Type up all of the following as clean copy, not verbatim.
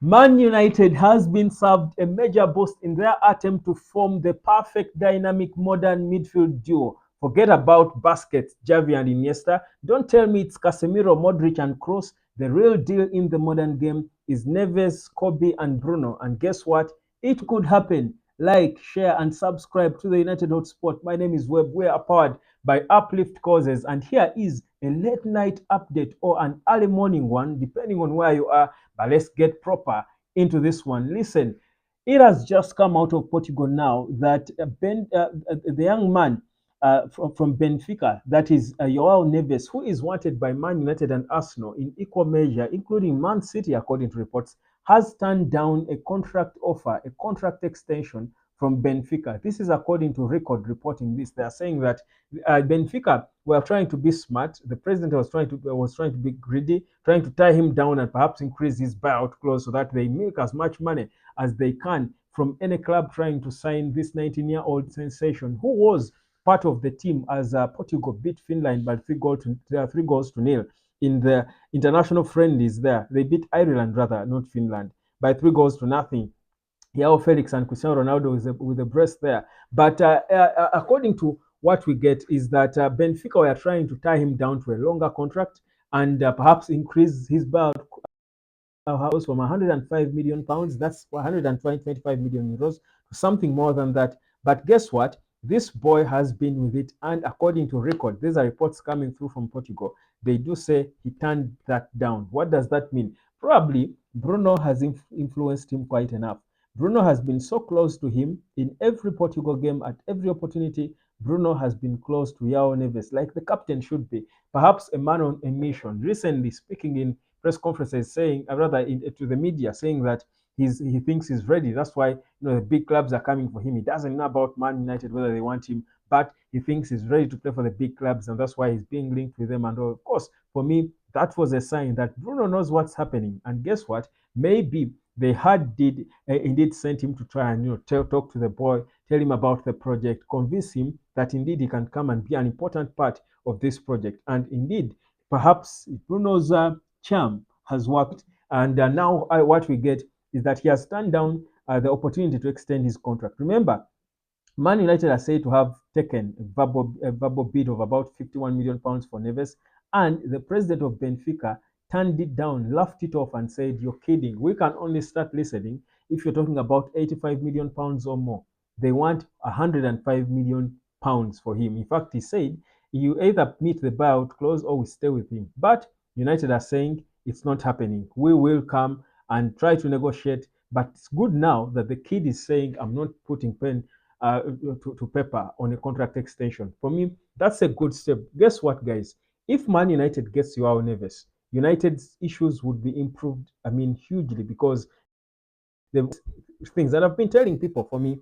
Man United has been served a major boost in their attempt to form the perfect dynamic modern midfield duo. Forget about Busquets, Xavi and Iniesta. Don't tell me it's Casemiro, Modric and Kroos. The real deal in the modern game is Neves, Kobe and Bruno. And guess what? It could happen. Like, share and subscribe to the United Hotspot. My name is Webb. We are powered by Uplift Causes. And here is a late night update or an early morning one, depending on where you are. But let's get proper into this one. Listen, it has just come out of Portugal now that the young man from Benfica, that is Joao Neves, who is wanted by Man United and Arsenal in equal measure, including Man City, according to reports, has turned down a contract offer, a contract extension from Benfica. This is according to Record reporting this. They are saying that Benfica were trying to be smart. The president was trying to be greedy, trying to tie him down and perhaps increase his buyout clause so that they make as much money as they can from any club trying to sign this 19-year-old sensation who was part of the team as Portugal beat Finland by 3 goals to nil in the international friendlies there. They beat Ireland, rather, not Finland, by 3 goals to nothing. Yao Felix and Cristiano Ronaldo with the breast there. But according to what we get is that Benfica were trying to tie him down to a longer contract and perhaps increase his buyout house from 105 million pounds, that's 125 million euros, to something more than that. But guess what? This boy has been with it, and according to Record, these are reports coming through from Portugal. They do say he turned that down. What does that mean? Probably Bruno has influenced him quite enough. Bruno has been so close to him in every Portugal game at every opportunity. Bruno has been close to Joao Neves, like the captain should be. Perhaps a man on a mission. Recently, speaking in press conferences, saying, rather, to the media, saying that he thinks he's ready. That's why the big clubs are coming for him. He doesn't know about Man United whether they want him, but he thinks he's ready to play for the big clubs, and that's why he's being linked with them. And of course, for me, that was a sign that Bruno knows what's happening. And guess what? Maybe they had did indeed sent him to try and talk to the boy, tell him about the project, convince him that indeed he can come and be an important part of this project. And indeed, perhaps Bruno's charm has worked, and now what we get is that he has turned down the opportunity to extend his contract. Remember, Man United are said to have taken a verbal bid of about 51 million pounds for Neves, and the president of Benfica turned it down, laughed it off, and said, "You're kidding. We can only start listening if you're talking about 85 million pounds or more. They want 105 million pounds for him." In fact, he said, "You either meet the buyout clause or we stay with him." But United are saying it's not happening. We will come and try to negotiate. But it's good now that the kid is saying, "I'm not putting pen to paper on a contract extension." For me, that's a good step. Guess what, guys? If Man United gets Joao Neves, United's issues would be improved, I mean, hugely, because the things that I've been telling people, for me,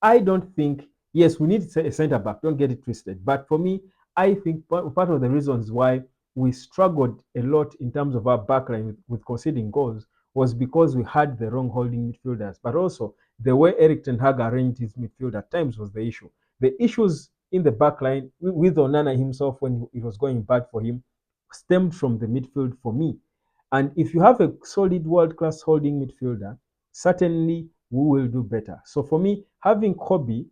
I don't think, yes, we need a centre back, don't get it twisted. But for me, I think part of the reasons why we struggled a lot in terms of our backline with conceding goals was because we had the wrong holding midfielders. But also, the way Eric Ten Hag arranged his midfield at times was the issue. The issues in the backline with Onana himself when it was going bad for him stemmed from the midfield for me. And if you have a solid world class holding midfielder, certainly we will do better. So for me, having Kobe,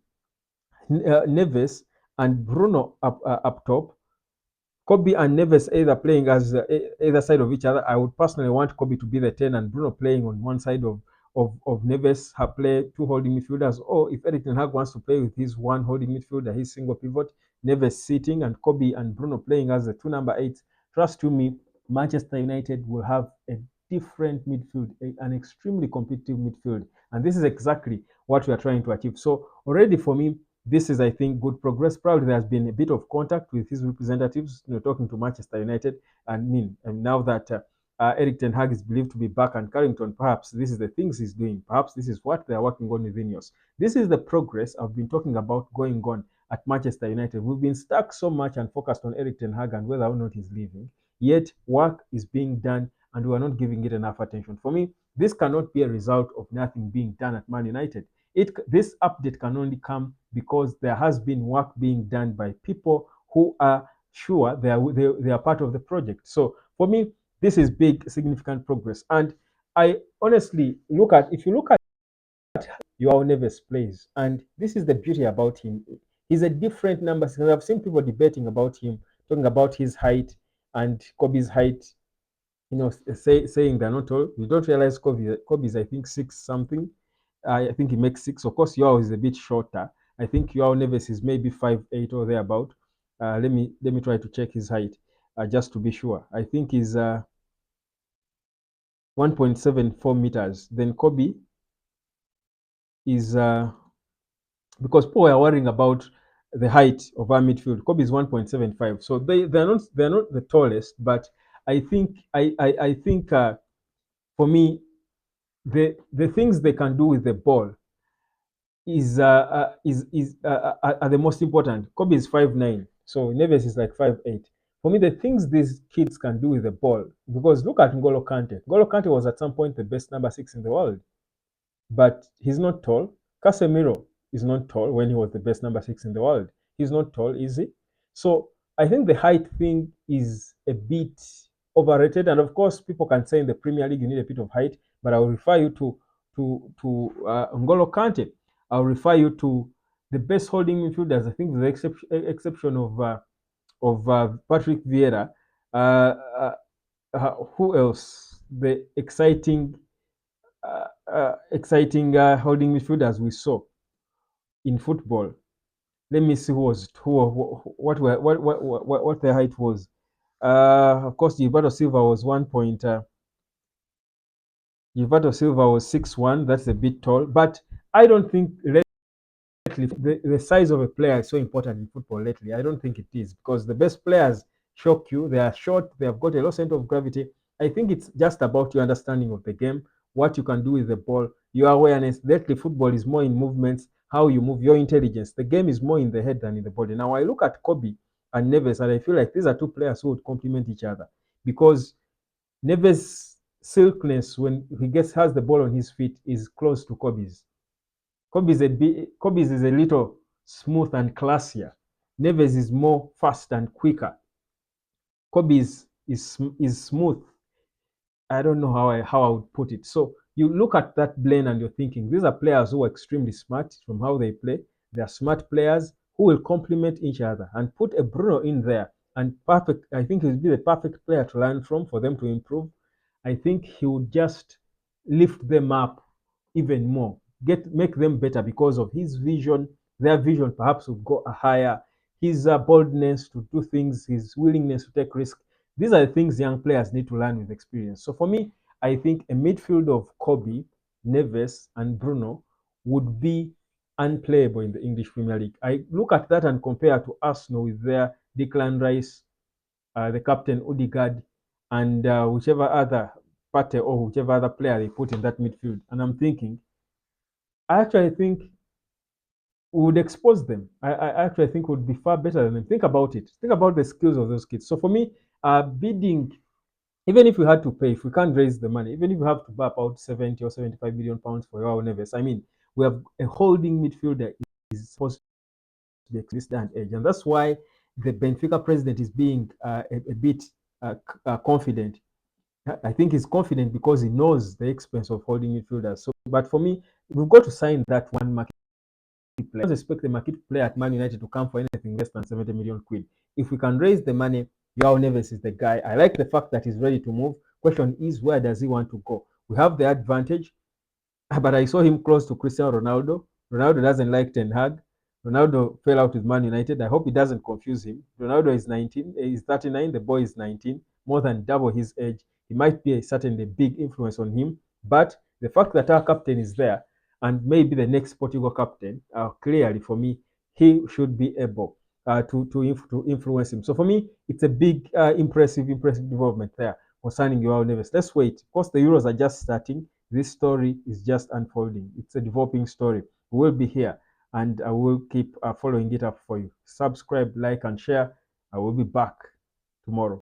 Neves, and Bruno up top, Kobe and Neves either playing as either side of each other. I would personally want Kobe to be the 10 and Bruno playing on one side of Neves, have play two holding midfielders. Or if Eric Ten Hag wants to play with his one holding midfielder, his single pivot, Neves sitting, and Kobe and Bruno playing as the two number eights. Trust you me, Manchester United will have a different midfield, an extremely competitive midfield. And this is exactly what we are trying to achieve. So already for me, this is, I think, good progress. Probably there has been a bit of contact with his representatives, talking to Manchester United. And now that Eric Ten Hag is believed to be back and Carrington, perhaps this is the things he's doing. Perhaps this is what they are working on with Ineos. This is the progress I've been talking about going on at Manchester United. We've been stuck so much and focused on Eric Ten Hag and whether or not he's leaving. Yet work is being done and we are not giving it enough attention. For me, this cannot be a result of nothing being done at Man United. This update can only come because there has been work being done by people who are sure they are part of the project. So for me, this is big, significant progress. And I honestly look at if you look at Joao Neves plays, and this is the beauty about him. He's a different number. I've seen people debating about him, talking about his height and Kobe's height. Saying they're not tall. You don't realize Kobe is I think six something. I think he makes six. Of course, Joao is a bit shorter. I think Joao Neves is maybe 5'8" or thereabout. Let me try to check his height just to be sure. I think he's 1.74 meters. Then Kobe is because people are worrying about the height of our midfield. Kobe is 1.75, so they're not the tallest, but I think for me the things they can do with the ball are the most important. Kobe is 5'9", so Neves is like 5'8". For me, the things these kids can do with the ball, because look at N'Golo Kante. N'Golo Kante was at some point the best number 6 in the world, but he's not tall. Casemiro is not tall when he was the best number 6 in the world. He's not tall, is he? So I think the height thing is a bit overrated. And of course, people can say in the Premier League you need a bit of height, but I will refer you to N'Golo Kante. I'll refer you to the best holding midfielders. I think with the exception of Patrick Vieira. Uh, who else? The exciting holding midfielders we saw in football. Let me see what their height was. Of course, Gilberto Silva was 1 point. Gilberto Silva was 6'1". That's a bit tall, but I don't think the size of a player is so important in football lately. I don't think it is, because the best players shock you. They are short. They have got a low center of gravity. I think it's just about your understanding of the game, what you can do with the ball, your awareness. Lately, football is more in movements, how you move, your intelligence. The game is more in the head than in the body. Now, I look at Kobe and Neves, and I feel like these are two players who would complement each other, because Neves' silkness when he has the ball on his feet is close to Kobe's. Kobe's is a little smooth and classier. Neves is more fast and quicker. Kobe's is smooth. I don't know how I would put it. So you look at that blend and you're thinking these are players who are extremely smart from how they play. They are smart players who will complement each other, and put a Bruno in there and perfect. I think he'll be the perfect player to learn from for them to improve. I think he would just lift them up even more, make them better because of his vision. Their vision perhaps will go higher. His boldness to do things, his willingness to take risks. These are the things young players need to learn with experience. So for me, I think a midfield of Kobe, Neves, and Bruno would be unplayable in the English Premier League. I look at that and compare to Arsenal with their Declan Rice, the captain Odegaard, and whichever other Partey or whichever other player they put in that midfield. And I'm thinking, I actually think we would expose them. I actually think would be far better than them. Think about it. Think about the skills of those kids. So for me, bidding, even if we had to pay, if we can't raise the money, even if we have to buy about 70 or 75 million pounds for Joao Neves, I mean, we have a holding midfielder is supposed to be this day and age. And that's why the Benfica president is being a bit confident. I think he's confident because he knows the expense of holding midfielders. So, but for me, we've got to sign that one market player. I don't expect the market player at Man United to come for anything less than 70 million quid. If we can raise the money, Joao Neves is the guy. I like the fact that he's ready to move. Question is, where does he want to go? We have the advantage, but I saw him close to Cristiano Ronaldo. Ronaldo doesn't like Ten Hag. Ronaldo fell out with Man United. I hope it doesn't confuse him. Ronaldo is 19, he's 39, the boy is 19, more than double his age. He might be certainly a big influence on him, but the fact that our captain is there and maybe the next Portugal captain, clearly for me, he should be able to influence him. So for me, it's a big, impressive development there concerning Joao Neves. Let's wait. Of course, the Euros are just starting. This story is just unfolding. It's a developing story. We will be here, and I will keep following it up for you. Subscribe, like, and share. I will be back tomorrow.